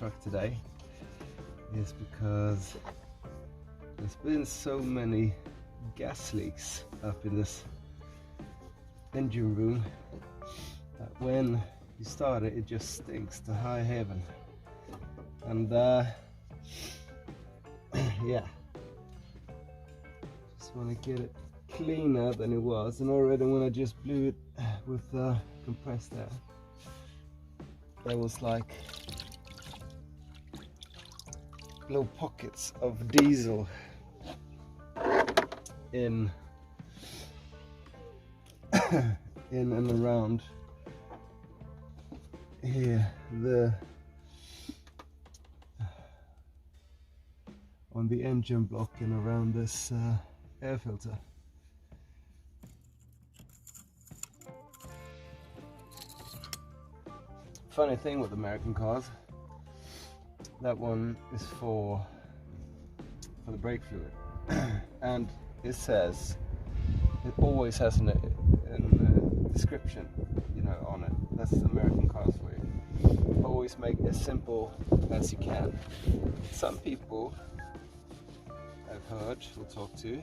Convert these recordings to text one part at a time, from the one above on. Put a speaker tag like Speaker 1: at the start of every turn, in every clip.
Speaker 1: truck today is because there's been so many gas leaks up in this engine room that when you start it, it just stinks to high heaven. And yeah, just want to get it cleaner than it was. And already when I just blew it with the compressed air, there was like little pockets of diesel in and around here, on the engine block and around this air filter. Funny thing with American cars, that one is for the brake fluid, and it says, it always has a description, you know, on it. That's American cars for you. Always make it as simple as you can. Some people I've heard, we'll talk to,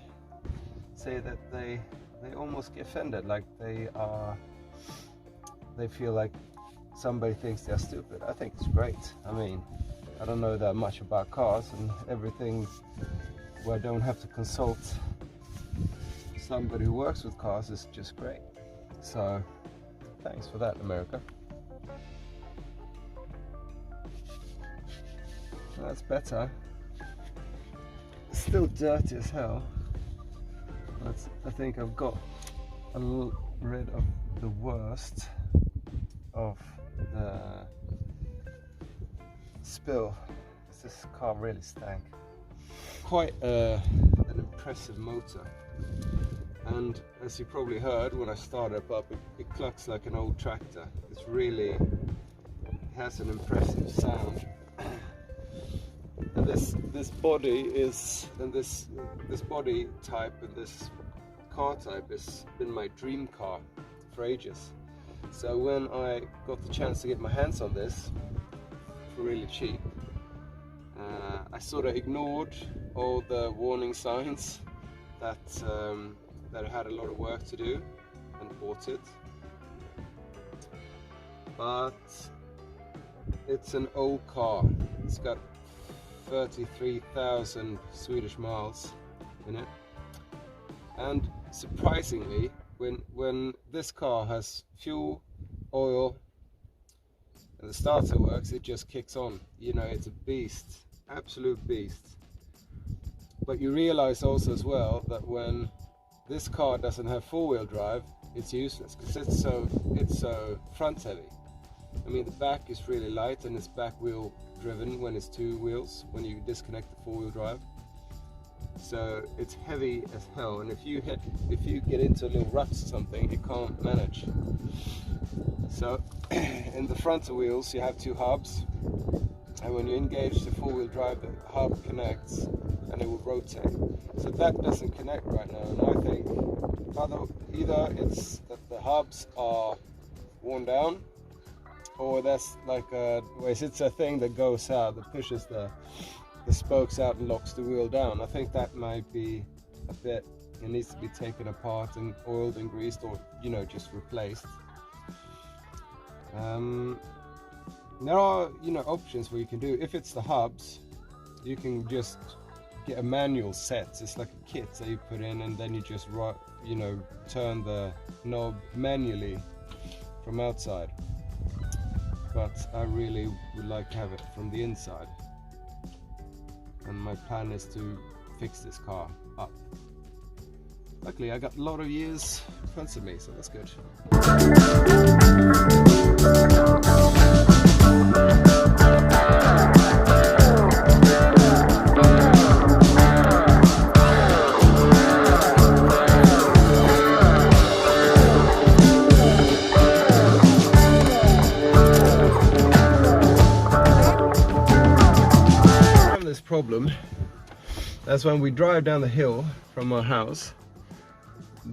Speaker 1: say that they almost get offended, like they feel like somebody thinks they're stupid. I think it's great. I mean, I don't know that much about cars, and everything where I don't have to consult somebody who works with cars is just great. So thanks for that, America. That's better. It's still dirty as hell, but I think I've got rid of the worst of the spill. This car really stank. Quite an impressive motor, and as you probably heard when I started up, it clucks like an old tractor. It's really, it has an impressive sound. And this body is, and this body type and this car type has been my dream car for ages. So when I got the chance to get my hands on this for really cheap, I sort of ignored all the warning signs that it had a lot of work to do, and bought it. But it's an old car. It's got 33,000 Swedish miles in it, and surprisingly, when this car has fuel, oil, and the starter works, it just kicks on. You know, it's a beast, absolute beast. But you realize also as well that when this car doesn't have four-wheel drive, it's useless, because it's so front heavy. I mean, the back is really light, and it's back wheel driven when it's two wheels, when you disconnect the four-wheel drive. So it's heavy as hell, and if you get into a little rut or something, it can't manage. So in the front wheels you have two hubs, and when you engage the four-wheel drive, the hub connects and it will rotate. So that doesn't connect right now, and I think either it's that the hubs are worn down, or that's like it's a thing that goes out, that pushes the spokes out and locks the wheel down. I think that might be a bit, it needs to be taken apart and oiled and greased, or, you know, just replaced. There are, you know, options where you can do, if it's the hubs, you can just get a manual set. It's like a kit that you put in, and then you just, you know, turn the knob manually from outside. But I really would like to have it from the inside, and my plan is to fix this car up. Luckily I got a lot of years in front of me, so that's good. Problem, that's when we drive down the hill from our house,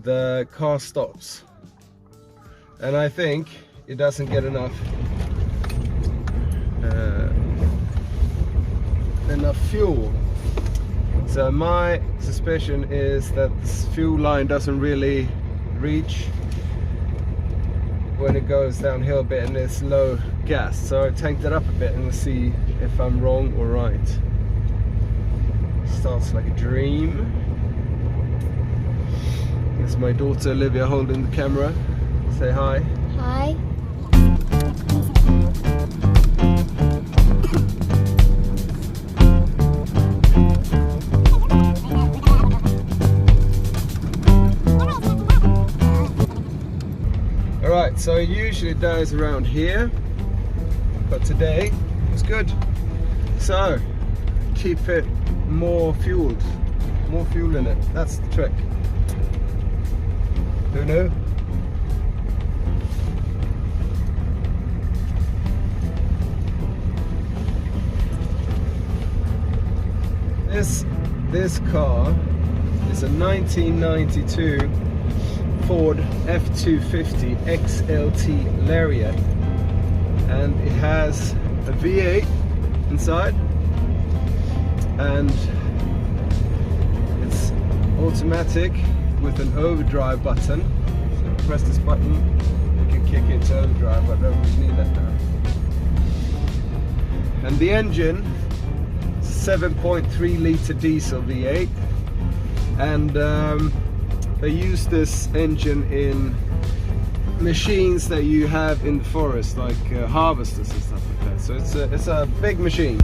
Speaker 1: the car stops, and I think it doesn't get enough enough fuel. So my suspicion is that this fuel line doesn't really reach when it goes downhill a bit and there's low gas. So I tanked it up a bit and we'll see if I'm wrong or right. Starts like a dream. There's my daughter Olivia holding the camera. Say hi.
Speaker 2: Hi.
Speaker 1: Alright, so it usually dies around here, but today it's good. So keep it more fuel in it. That's the trick. Who knew? This car is a 1992 Ford F250 XLT Lariat, and it has a V8 inside, and it's automatic with an overdrive button. So press this button, you can kick it to overdrive, but I don't really need that now. And the engine, 7.3 litre diesel V8, and they use this engine in machines that you have in the forest, like harvesters and stuff like that. So it's a big machine.